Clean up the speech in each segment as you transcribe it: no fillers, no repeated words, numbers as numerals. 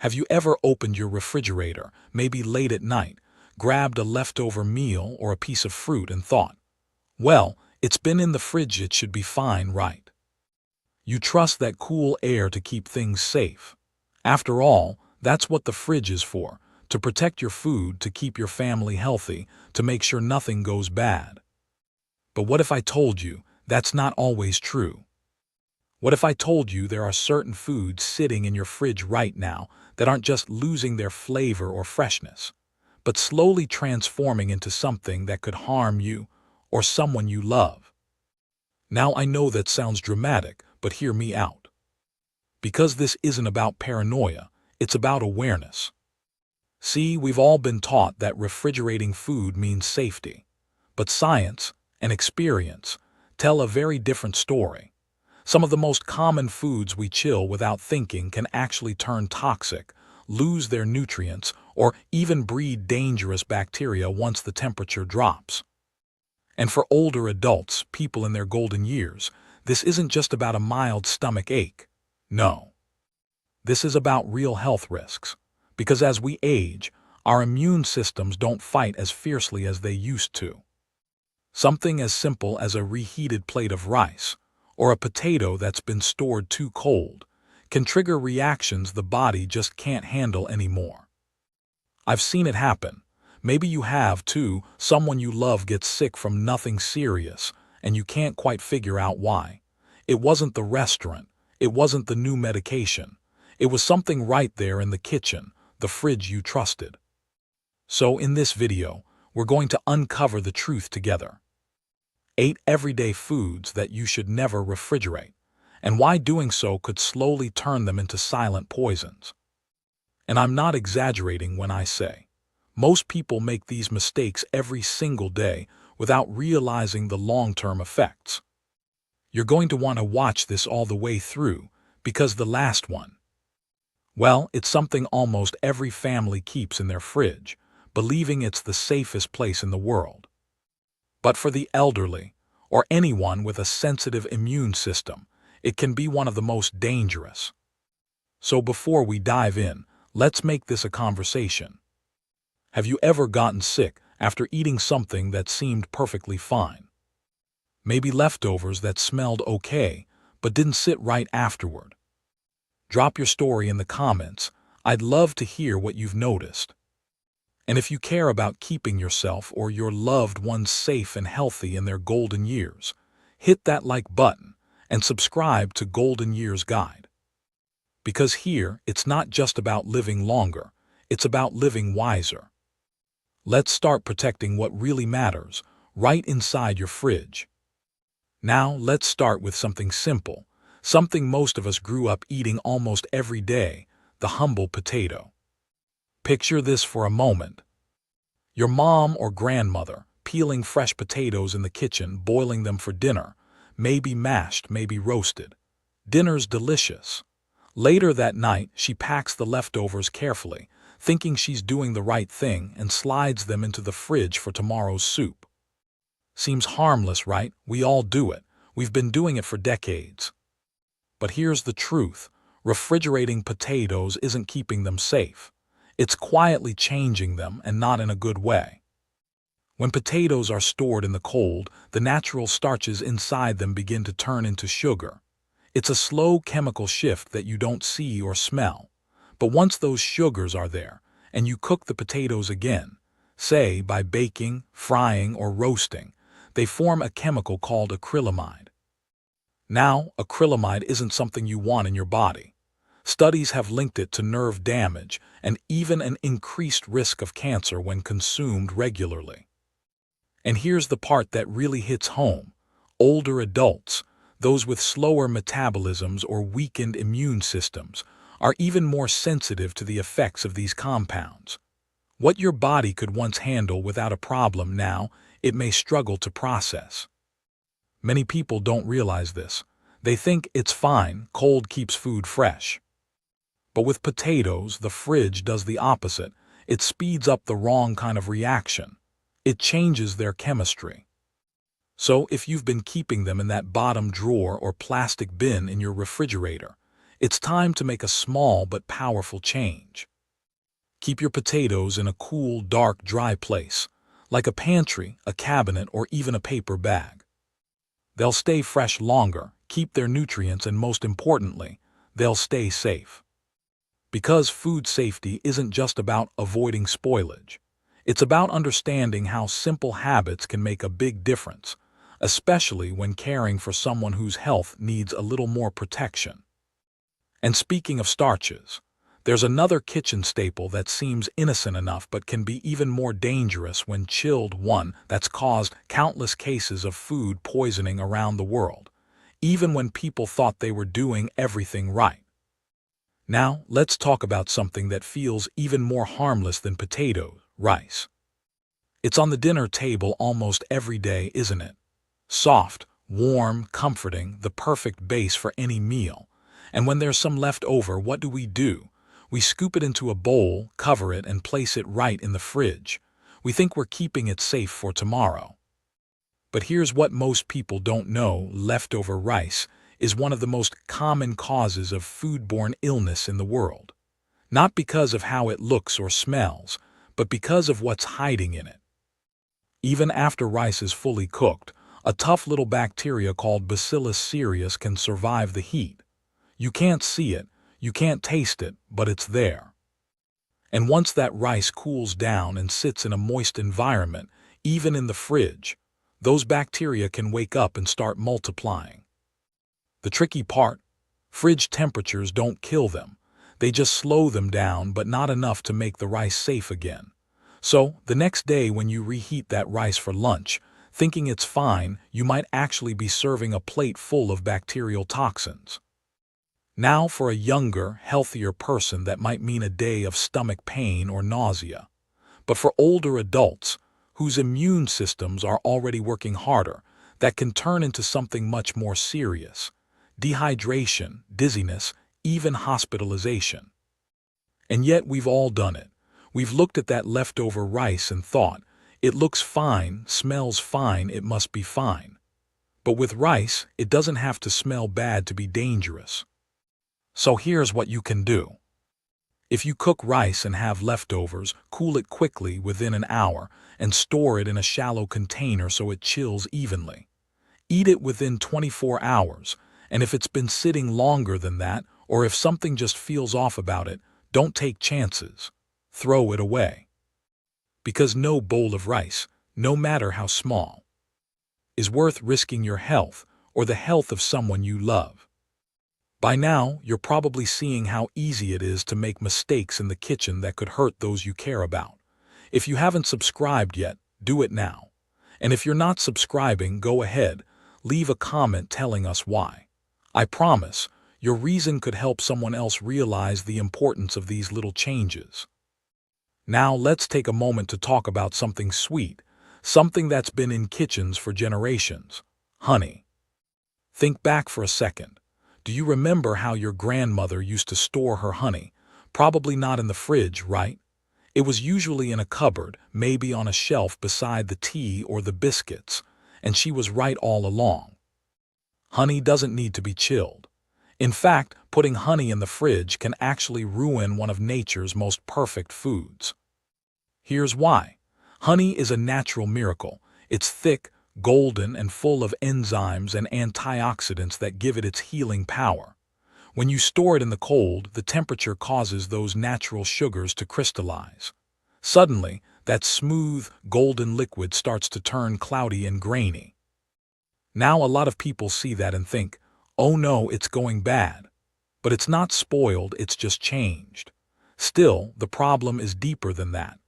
Have you ever opened your refrigerator, maybe late at night, grabbed a leftover meal or a piece of fruit and thought, well, it's been in the fridge, it should be fine, right? You trust that cool air to keep things safe. After all, that's what the fridge is for, to protect your food, to keep your family healthy, to make sure nothing goes bad. But what if I told you that's not always true? What if I told you there are certain foods sitting in your fridge right now that aren't just losing their flavor or freshness, but slowly transforming into something that could harm you or someone you love? Now I know that sounds dramatic, but hear me out. Because this isn't about paranoia, it's about awareness. See, we've all been taught that refrigerating food means safety, but science and experience tell a very different story. Some of the most common foods we chill without thinking can actually turn toxic, lose their nutrients, or even breed dangerous bacteria once the temperature drops. And for older adults, people in their golden years, this isn't just about a mild stomach ache. No. This is about real health risks. Because as we age, our immune systems don't fight as fiercely as they used to. Something as simple as a reheated plate of rice, or a potato that's been stored too cold, can trigger reactions the body just can't handle anymore. I've seen it happen. Maybe you have too. Someone you love gets sick from nothing serious, and you can't quite figure out why. It wasn't the restaurant. It wasn't the new medication. It was something right there in the kitchen, the fridge you trusted. So in this video, we're going to uncover the truth together. 8 everyday foods that you should never refrigerate, and why doing so could slowly turn them into silent poisons. And I'm not exaggerating when I say, most people make these mistakes every single day without realizing the long-term effects. You're going to want to watch this all the way through, because the last one, well, it's something almost every family keeps in their fridge, believing it's the safest place in the world. But for the elderly, or anyone with a sensitive immune system, it can be one of the most dangerous. So before we dive in, let's make this a conversation. Have you ever gotten sick after eating something that seemed perfectly fine? Maybe leftovers that smelled okay, but didn't sit right afterward. Drop your story in the comments. I'd love to hear what you've noticed. And if you care about keeping yourself or your loved ones safe and healthy in their golden years, hit that like button and subscribe to Golden Years Guide. Because here, it's not just about living longer, it's about living wiser. Let's start protecting what really matters, right inside your fridge. Now, let's start with something simple, something most of us grew up eating almost every day, the humble potato. Picture this for a moment. Your mom or grandmother peeling fresh potatoes in the kitchen, boiling them for dinner, maybe mashed, maybe roasted. Dinner's delicious. Later that night, she packs the leftovers carefully, thinking she's doing the right thing, and slides them into the fridge for tomorrow's soup. Seems harmless, right? We all do it. We've been doing it for decades. But here's the truth. Refrigerating potatoes isn't keeping them safe. It's quietly changing them, and not in a good way. When potatoes are stored in the cold, the natural starches inside them begin to turn into sugar. It's a slow chemical shift that you don't see or smell. But once those sugars are there, and you cook the potatoes again, say by baking, frying, or roasting, they form a chemical called acrylamide. Now, acrylamide isn't something you want in your body. Studies have linked it to nerve damage and even an increased risk of cancer when consumed regularly. And here's the part that really hits home. Older adults, those with slower metabolisms or weakened immune systems, are even more sensitive to the effects of these compounds. What your body could once handle without a problem now, it may struggle to process. Many people don't realize this. They think it's fine, cold keeps food fresh. But with potatoes, the fridge does the opposite. It speeds up the wrong kind of reaction. It changes their chemistry. So if you've been keeping them in that bottom drawer or plastic bin in your refrigerator, It's time to make a small but powerful change. Keep your potatoes in a cool, dark, dry place, like a pantry, a cabinet, or even a paper bag. They'll stay fresh longer, keep their nutrients, and most importantly, they'll stay safe. Because food safety isn't just about avoiding spoilage. It's about understanding how simple habits can make a big difference, especially when caring for someone whose health needs a little more protection. And speaking of starches, there's another kitchen staple that seems innocent enough but can be even more dangerous when chilled, one that's caused countless cases of food poisoning around the world, even when people thought they were doing everything right. Now, let's talk about something that feels even more harmless than potatoes, rice. It's on the dinner table almost every day, isn't it? Soft, warm, comforting, the perfect base for any meal. And when there's some left over, what do? We scoop it into a bowl, cover it, and place it right in the fridge. We think we're keeping it safe for tomorrow. But here's what most people don't know: leftover rice is one of the most common causes of foodborne illness in the world. Not because of how it looks or smells, but because of what's hiding in it. Even after rice is fully cooked, a tough little bacteria called Bacillus cereus can survive the heat. You can't see it, you can't taste it, but it's there. And once that rice cools down and sits in a moist environment, even in the fridge, those bacteria can wake up and start multiplying. The tricky part: fridge temperatures don't kill them. They just slow them down, but not enough to make the rice safe again. So, the next day when you reheat that rice for lunch, thinking it's fine, you might actually be serving a plate full of bacterial toxins. Now, for a younger, healthier person, that might mean a day of stomach pain or nausea. But for older adults, whose immune systems are already working harder, that can turn into something much more serious: dehydration, dizziness, even hospitalization. And yet we've all done it. We've looked at that leftover rice and thought, it looks fine, smells fine, it must be fine. But with rice, it doesn't have to smell bad to be dangerous. So here's what you can do. If you cook rice and have leftovers, cool it quickly within an hour and store it in a shallow container so it chills evenly. Eat it within 24 hours, and if it's been sitting longer than that, or if something just feels off about it, don't take chances. Throw it away. Because no bowl of rice, no matter how small, is worth risking your health or the health of someone you love. By now, you're probably seeing how easy it is to make mistakes in the kitchen that could hurt those you care about. If you haven't subscribed yet, do it now. And if you're not subscribing, go ahead, leave a comment telling us why. I promise, your reason could help someone else realize the importance of these little changes. Now let's take a moment to talk about something sweet, something that's been in kitchens for generations: honey. Think back for a second. Do you remember how your grandmother used to store her honey? Probably not in the fridge, right? It was usually in a cupboard, maybe on a shelf beside the tea or the biscuits, and she was right all along. Honey doesn't need to be chilled. In fact, putting honey in the fridge can actually ruin one of nature's most perfect foods. Here's why. Honey is a natural miracle. It's thick, golden, and full of enzymes and antioxidants that give it its healing power. When you store it in the cold, the temperature causes those natural sugars to crystallize. Suddenly, that smooth, golden liquid starts to turn cloudy and grainy. Now a lot of people see that and think, oh no, it's going bad. But it's not spoiled, it's just changed. Still, the problem is deeper than that.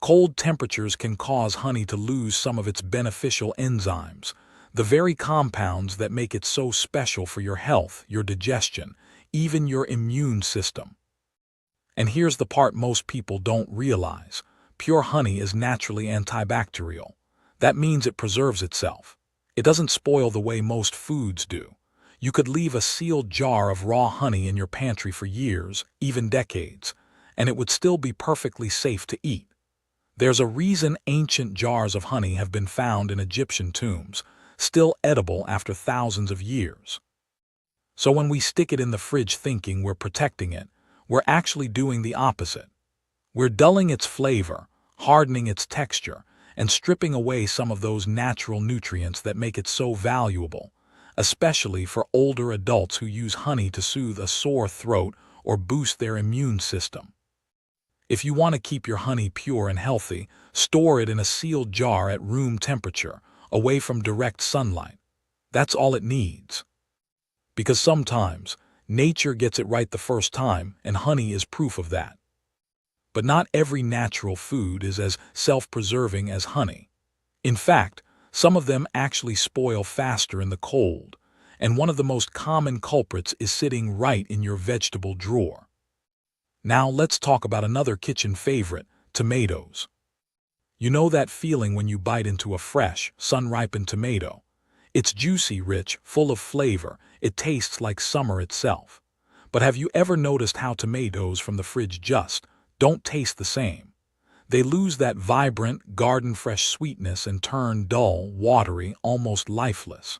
Cold temperatures can cause honey to lose some of its beneficial enzymes, the very compounds that make it so special for your health, your digestion, even your immune system. And here's the part most people don't realize. Pure honey is naturally antibacterial. That means it preserves itself. It doesn't spoil the way most foods do. You could leave a sealed jar of raw honey in your pantry for years, even decades, and it would still be perfectly safe to eat. There's a reason ancient jars of honey have been found in Egyptian tombs, still edible after thousands of years. So when we stick it in the fridge thinking we're protecting it, we're actually doing the opposite. We're dulling its flavor, hardening its texture, and stripping away some of those natural nutrients that make it so valuable, especially for older adults who use honey to soothe a sore throat or boost their immune system. If you want to keep your honey pure and healthy, store it in a sealed jar at room temperature, away from direct sunlight. That's all it needs. Because sometimes, nature gets it right the first time, and honey is proof of that. But not every natural food is as self-preserving as honey. In fact, some of them actually spoil faster in the cold, and one of the most common culprits is sitting right in your vegetable drawer. Now let's talk about another kitchen favorite, tomatoes. You know that feeling when you bite into a fresh, sun-ripened tomato? It's juicy, rich, full of flavor. It tastes like summer itself. But have you ever noticed how tomatoes from the fridge just don't taste the same? They lose that vibrant, garden-fresh sweetness and turn dull, watery, almost lifeless.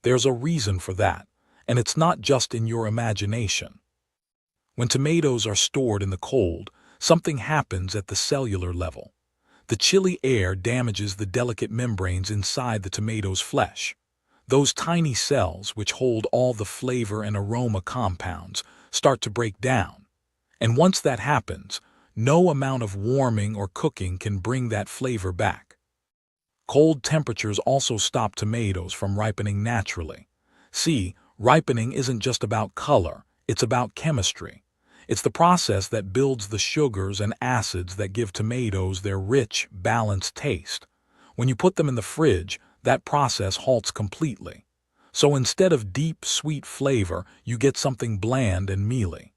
There's a reason for that, and it's not just in your imagination. When tomatoes are stored in the cold, something happens at the cellular level. The chilly air damages the delicate membranes inside the tomato's flesh. Those tiny cells, which hold all the flavor and aroma compounds, start to break down. And once that happens, no amount of warming or cooking can bring that flavor back. Cold temperatures also stop tomatoes from ripening naturally. See, ripening isn't just about color, it's about chemistry. It's the process that builds the sugars and acids that give tomatoes their rich, balanced taste. When you put them in the fridge, that process halts completely. So instead of deep, sweet flavor, you get something bland and mealy.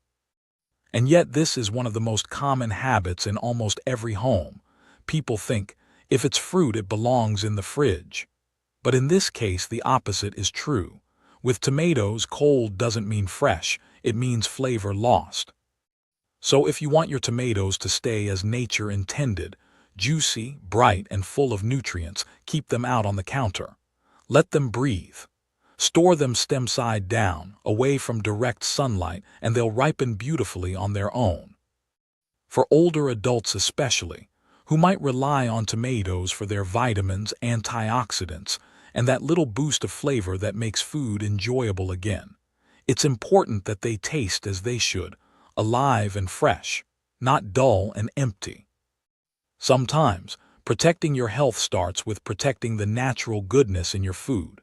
And yet this is one of the most common habits in almost every home. People think, if it's fruit, it belongs in the fridge. But in this case, the opposite is true. With tomatoes, cold doesn't mean fresh, it means flavor lost. So if you want your tomatoes to stay as nature intended, juicy, bright, and full of nutrients, keep them out on the counter. Let them breathe. Store them stem side down, away from direct sunlight, and they'll ripen beautifully on their own. For older adults especially, who might rely on tomatoes for their vitamins, antioxidants, and that little boost of flavor that makes food enjoyable again, it's important that they taste as they should, alive and fresh, not dull and empty. Sometimes, protecting your health starts with protecting the natural goodness in your food.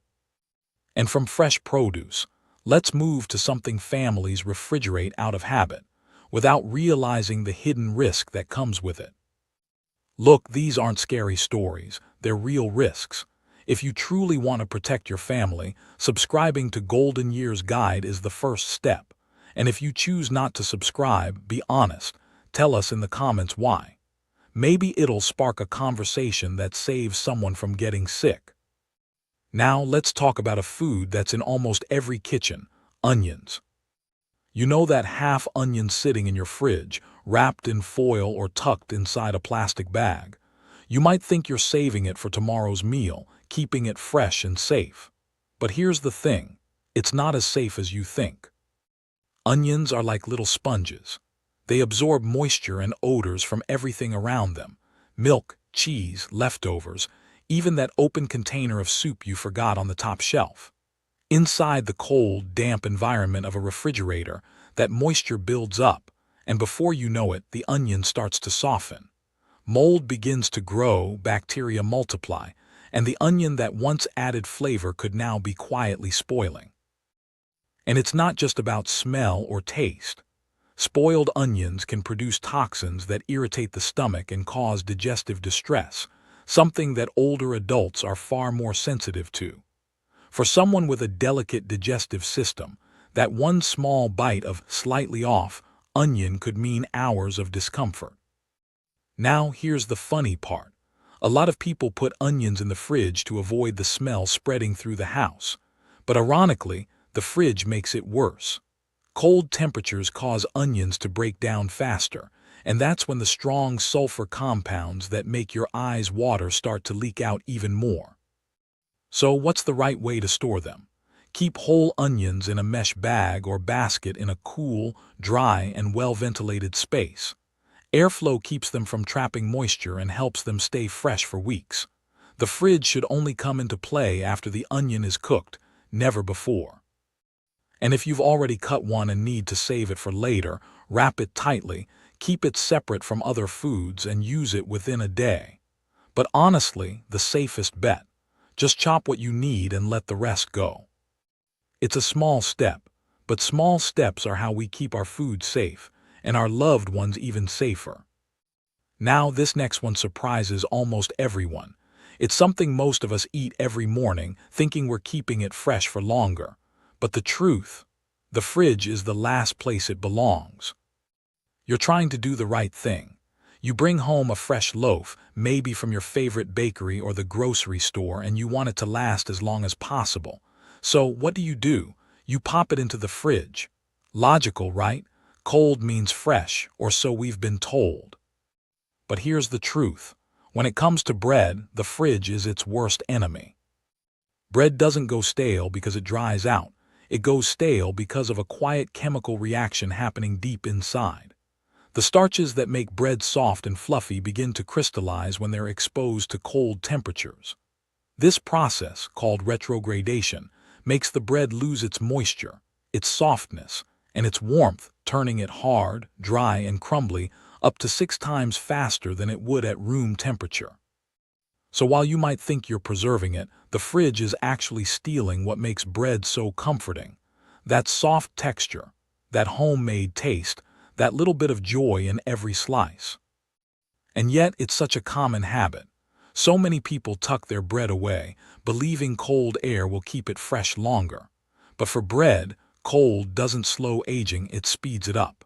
And from fresh produce, let's move to something families refrigerate out of habit, without realizing the hidden risk that comes with it. Look, these aren't scary stories, they're real risks. If you truly want to protect your family, subscribing to Golden Years Guide is the first step. And if you choose not to subscribe, be honest. Tell us in the comments why. Maybe it'll spark a conversation that saves someone from getting sick. Now let's talk about a food that's in almost every kitchen, onions. You know that half onion sitting in your fridge, wrapped in foil or tucked inside a plastic bag? You might think you're saving it for tomorrow's meal, keeping it fresh and safe. But here's the thing, it's not as safe as you think. Onions are like little sponges. They absorb moisture and odors from everything around them. Milk, cheese, leftovers, even that open container of soup you forgot on the top shelf. Inside the cold, damp environment of a refrigerator, that moisture builds up, and before you know it, the onion starts to soften. Mold begins to grow, bacteria multiply, and the onion that once added flavor could now be quietly spoiling. And it's not just about smell or taste. Spoiled onions can produce toxins that irritate the stomach and cause digestive distress, something that older adults are far more sensitive to. For someone with a delicate digestive system, that one small bite of slightly off onion could mean hours of discomfort. Now here's the funny part. A lot of people put onions in the fridge to avoid the smell spreading through the house. But ironically, the fridge makes it worse. Cold temperatures cause onions to break down faster, and that's when the strong sulfur compounds that make your eyes water start to leak out even more. So what's the right way to store them? Keep whole onions in a mesh bag or basket in a cool, dry, and well-ventilated space. Airflow keeps them from trapping moisture and helps them stay fresh for weeks. The fridge should only come into play after the onion is cooked, never before. And if you've already cut one and need to save it for later, wrap it tightly, keep it separate from other foods, and use it within a day. But honestly, the safest bet. Just chop what you need and let the rest go. It's a small step, but small steps are how we keep our food safe, and our loved ones even safer. Now, this next one surprises almost everyone. It's something most of us eat every morning, thinking we're keeping it fresh for longer. But the truth, the fridge is the last place it belongs. You're trying to do the right thing. You bring home a fresh loaf, maybe from your favorite bakery or the grocery store, and you want it to last as long as possible. So what do? You pop it into the fridge. Logical, right? Cold means fresh, or so we've been told. But here's the truth. When it comes to bread, the fridge is its worst enemy. Bread doesn't go stale because it dries out. It goes stale because of a quiet chemical reaction happening deep inside. The starches that make bread soft and fluffy begin to crystallize when they're exposed to cold temperatures. This process, called retrogradation, makes the bread lose its moisture, its softness, and its warmth, turning it hard, dry, and crumbly up to 6 times faster than it would at room temperature. So while you might think you're preserving it, the fridge is actually stealing what makes bread so comforting. That soft texture, that homemade taste, that little bit of joy in every slice. And yet it's such a common habit. So many people tuck their bread away, believing cold air will keep it fresh longer. But for bread, cold doesn't slow aging, it speeds it up.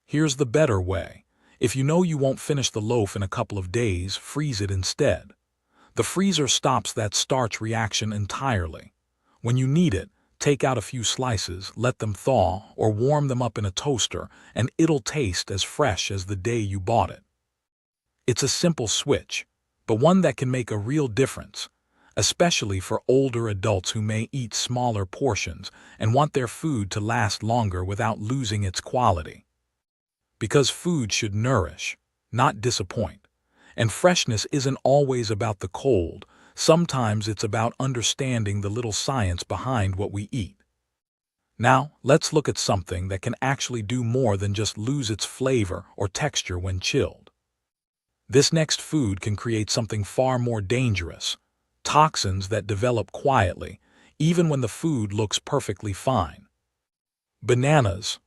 Here's the better way. If you know you won't finish the loaf in a couple of days, freeze it instead. The freezer stops that starch reaction entirely. When you need it, take out a few slices, let them thaw, or warm them up in a toaster, and it'll taste as fresh as the day you bought it. It's a simple switch, but one that can make a real difference, especially for older adults who may eat smaller portions and want their food to last longer without losing its quality. Because food should nourish, not disappoint. And freshness isn't always about the cold. Sometimes it's about understanding the little science behind what we eat. Now, let's look at something that can actually do more than just lose its flavor or texture when chilled. This next food can create something far more dangerous: toxins that develop quietly, even when the food looks perfectly fine. Bananas.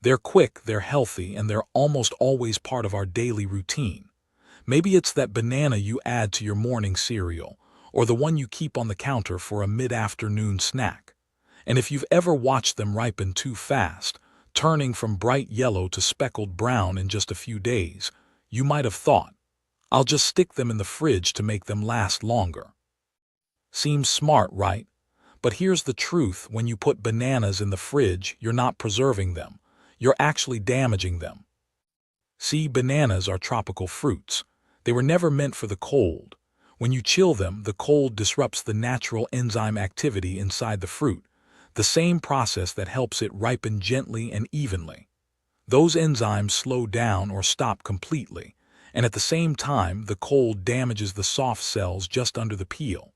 They're quick, they're healthy, and they're almost always part of our daily routine. Maybe it's that banana you add to your morning cereal, or the one you keep on the counter for a mid-afternoon snack. And if you've ever watched them ripen too fast, turning from bright yellow to speckled brown in just a few days, you might have thought, I'll just stick them in the fridge to make them last longer. Seems smart, right? But here's the truth: when you put bananas in the fridge, you're not preserving them. You're actually damaging them. See, bananas are tropical fruits. They were never meant for the cold. When you chill them, the cold disrupts the natural enzyme activity inside the fruit, the same process that helps it ripen gently and evenly. Those enzymes slow down or stop completely, and at the same time, the cold damages the soft cells just under the peel.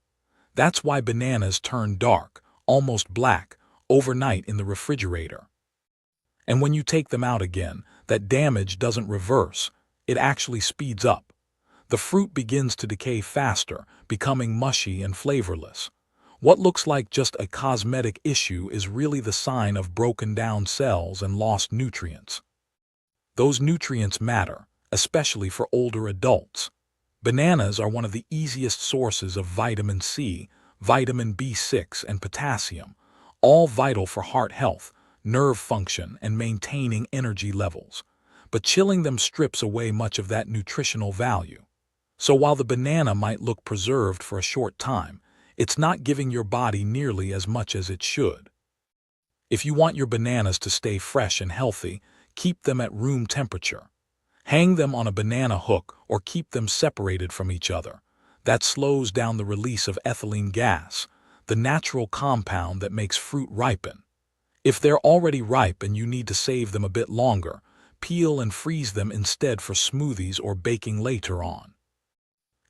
That's why bananas turn dark, almost black, overnight in the refrigerator. And when you take them out again, that damage doesn't reverse, it actually speeds up. The fruit begins to decay faster, becoming mushy and flavorless. What looks like just a cosmetic issue is really the sign of broken down cells and lost nutrients. Those nutrients matter, especially for older adults. Bananas are one of the easiest sources of vitamin C, vitamin B6, and potassium, all vital for heart health, nerve function, and maintaining energy levels. But chilling them strips away much of that nutritional value. So while the banana might look preserved for a short time, it's not giving your body nearly as much as it should. If you want your bananas to stay fresh and healthy, keep them at room temperature. Hang them on a banana hook or keep them separated from each other. That slows down the release of ethylene gas, the natural compound that makes fruit ripen. If they're already ripe and you need to save them a bit longer, peel and freeze them instead for smoothies or baking later on.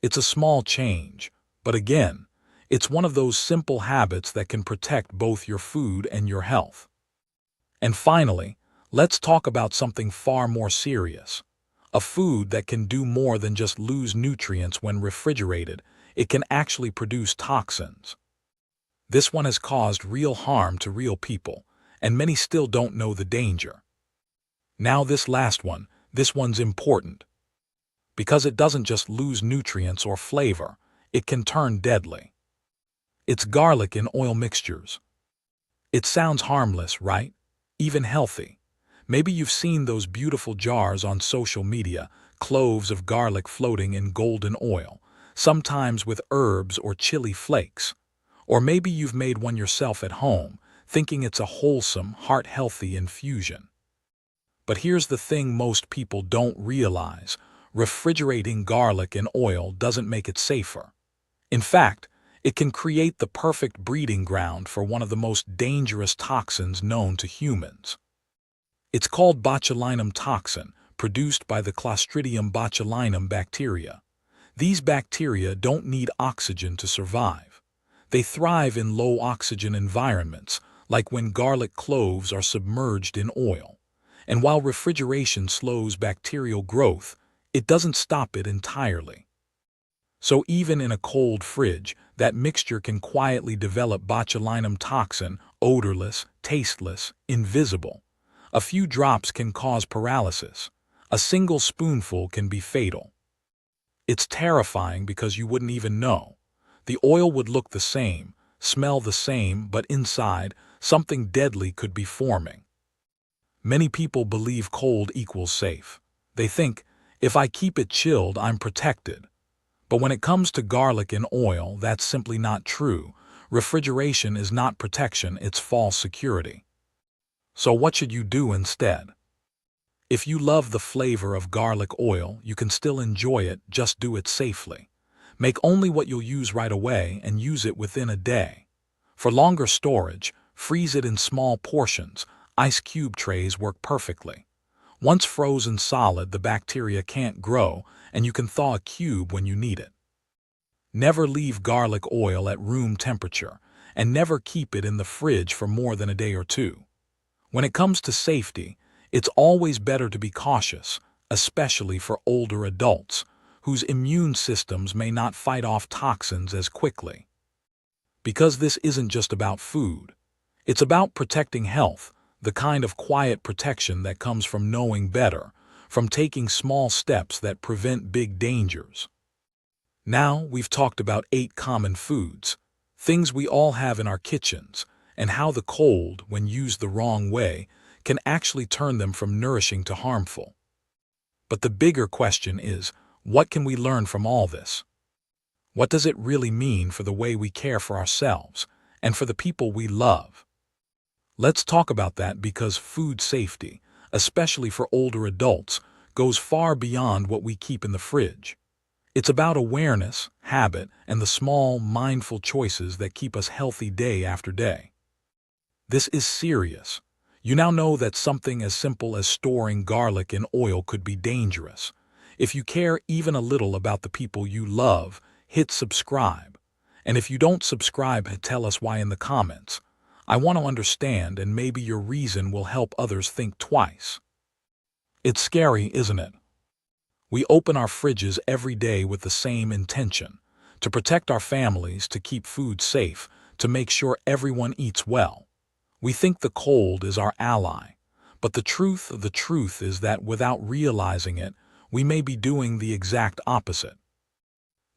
It's a small change, but again, it's one of those simple habits that can protect both your food and your health. And finally, let's talk about something far more serious. A food that can do more than just lose nutrients when refrigerated. It can actually produce toxins. This one has caused real harm to real people, and many still don't know the danger. Now this one's important. Because it doesn't just lose nutrients or flavor, it can turn deadly. It's garlic in oil mixtures. It sounds harmless, right? Even healthy. Maybe you've seen those beautiful jars on social media, cloves of garlic floating in golden oil, sometimes with herbs or chili flakes. Or maybe you've made one yourself at home, thinking it's a wholesome, heart-healthy infusion. But here's the thing most people don't realize. Refrigerating garlic in oil doesn't make it safer. In fact, it can create the perfect breeding ground for one of the most dangerous toxins known to humans. It's called botulinum toxin, produced by the Clostridium botulinum bacteria. These bacteria don't need oxygen to survive. They thrive in low-oxygen environments, like when garlic cloves are submerged in oil. And while refrigeration slows bacterial growth, it doesn't stop it entirely. So even in a cold fridge, that mixture can quietly develop botulinum toxin, odorless, tasteless, invisible. A few drops can cause paralysis. A single spoonful can be fatal. It's terrifying because you wouldn't even know. The oil would look the same, smell the same, but inside, something deadly could be forming. Many people believe cold equals safe. They think, if I keep it chilled, I'm protected. But when it comes to garlic in oil, that's simply not true. Refrigeration is not protection, it's false security. So what should you do instead? If you love the flavor of garlic oil, you can still enjoy it, just do it safely. Make only what you'll use right away and use it within a day. For longer storage, freeze it in small portions. Ice cube trays work perfectly. Once frozen solid, the bacteria can't grow, and you can thaw a cube when you need it. Never leave garlic oil at room temperature, and never keep it in the fridge for more than a day or two. When it comes to safety, it's always better to be cautious, especially for older adults, whose immune systems may not fight off toxins as quickly. Because this isn't just about food. It's about protecting health, the kind of quiet protection that comes from knowing better, from taking small steps that prevent big dangers. Now we've talked about 8 common foods, things we all have in our kitchens, and how the cold, when used the wrong way, can actually turn them from nourishing to harmful. But the bigger question is, what can we learn from all this? What does it really mean for the way we care for ourselves and for the people we love? Let's talk about that, because food safety, especially for older adults, goes far beyond what we keep in the fridge. It's about awareness, habit, and the small, mindful choices that keep us healthy day after day. This is serious. You now know that something as simple as storing garlic in oil could be dangerous. If you care even a little about the people you love, hit subscribe. And if you don't subscribe, tell us why in the comments. I want to understand, and maybe your reason will help others think twice. It's scary, isn't it? We open our fridges every day with the same intention: to protect our families, to keep food safe, to make sure everyone eats well. We think the cold is our ally, but the truth is that without realizing it, we may be doing the exact opposite.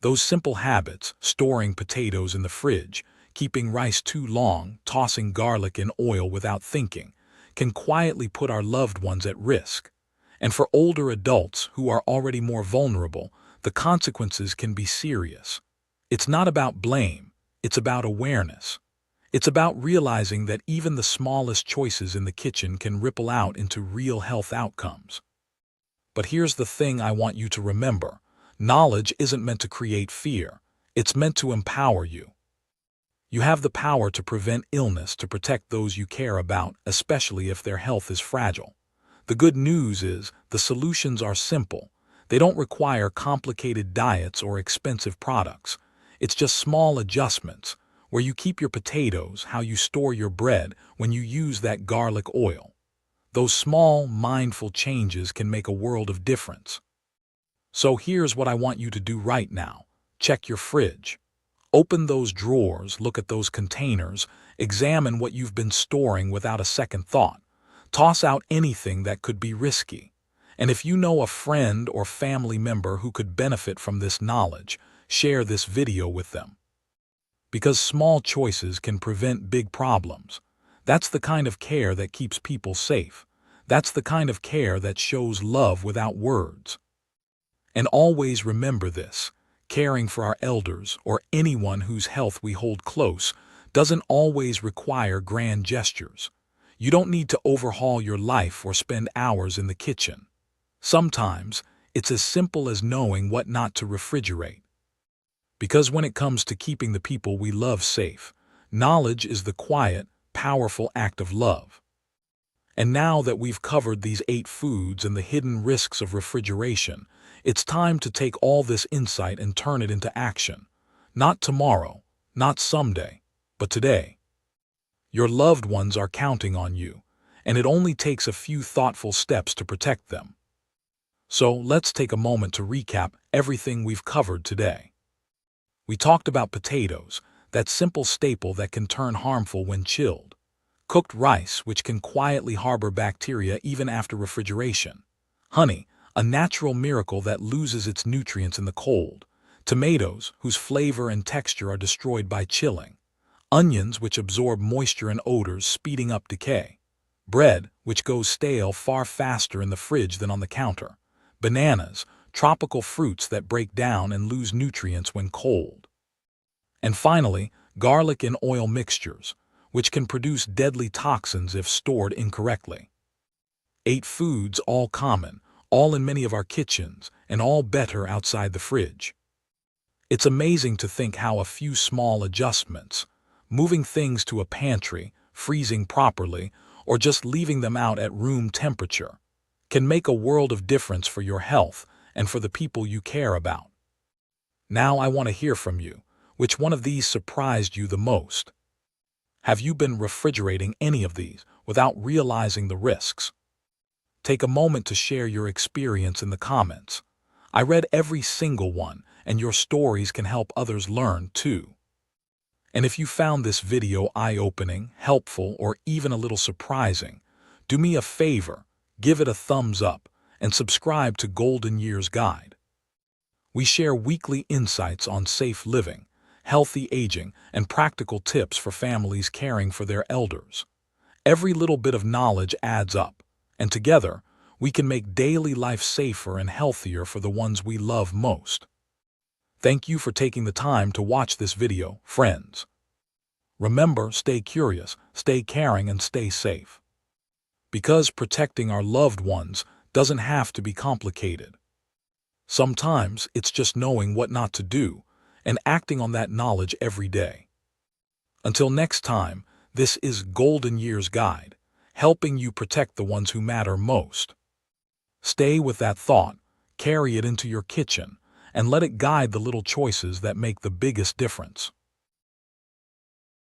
Those simple habits, storing potatoes in the fridge, keeping rice too long, tossing garlic in oil without thinking, can quietly put our loved ones at risk. And for older adults who are already more vulnerable, the consequences can be serious. It's not about blame, it's about awareness. It's about realizing that even the smallest choices in the kitchen can ripple out into real health outcomes. But here's the thing I want you to remember. Knowledge isn't meant to create fear. It's meant to empower you. You have the power to prevent illness, to protect those you care about, especially if their health is fragile. The good news is the solutions are simple. They don't require complicated diets or expensive products. It's just small adjustments, where you keep your potatoes, how you store your bread, when you use that garlic oil. Those small, mindful changes can make a world of difference. So here's what I want you to do right now. Check your fridge. Open those drawers, look at those containers, examine what you've been storing without a second thought. Toss out anything that could be risky. And if you know a friend or family member who could benefit from this knowledge, share this video with them. Because small choices can prevent big problems. That's the kind of care that keeps people safe. That's the kind of care that shows love without words. And always remember this. Caring for our elders or anyone whose health we hold close doesn't always require grand gestures. You don't need to overhaul your life or spend hours in the kitchen. Sometimes, it's as simple as knowing what not to refrigerate. Because when it comes to keeping the people we love safe, knowledge is the quiet, powerful act of love. And now that we've covered these 8 foods and the hidden risks of refrigeration, it's time to take all this insight and turn it into action. Not tomorrow, not someday, but today. Your loved ones are counting on you, and it only takes a few thoughtful steps to protect them. So let's take a moment to recap everything we've covered today. We talked about potatoes, that simple staple that can turn harmful when chilled. Cooked rice, which can quietly harbor bacteria even after refrigeration. Honey, a natural miracle that loses its nutrients in the cold. Tomatoes, whose flavor and texture are destroyed by chilling. Onions, which absorb moisture and odors, speeding up decay. Bread, which goes stale far faster in the fridge than on the counter. Bananas, tropical fruits that break down and lose nutrients when cold. And finally, garlic and oil mixtures, which can produce deadly toxins if stored incorrectly. 8 foods, all common, all in many of our kitchens, and all better outside the fridge. It's amazing to think how a few small adjustments, moving things to a pantry, freezing properly, or just leaving them out at room temperature, can make a world of difference for your health and for the people you care about. Now I want to hear from you. Which one of these surprised you the most? Have you been refrigerating any of these without realizing the risks? Take a moment to share your experience in the comments. I read every single one, and your stories can help others learn too. And if you found this video eye-opening, helpful, or even a little surprising, do me a favor, give it a thumbs up, and subscribe to Golden Years Guide. We share weekly insights on safe living, healthy aging, and practical tips for families caring for their elders. Every little bit of knowledge adds up, and together, we can make daily life safer and healthier for the ones we love most. Thank you for taking the time to watch this video, friends. Remember, stay curious, stay caring, and stay safe. Because protecting our loved ones doesn't have to be complicated. Sometimes it's just knowing what not to do and acting on that knowledge every day. Until next time, this is Golden Years Guide, helping you protect the ones who matter most. Stay with that thought, carry it into your kitchen, and let it guide the little choices that make the biggest difference.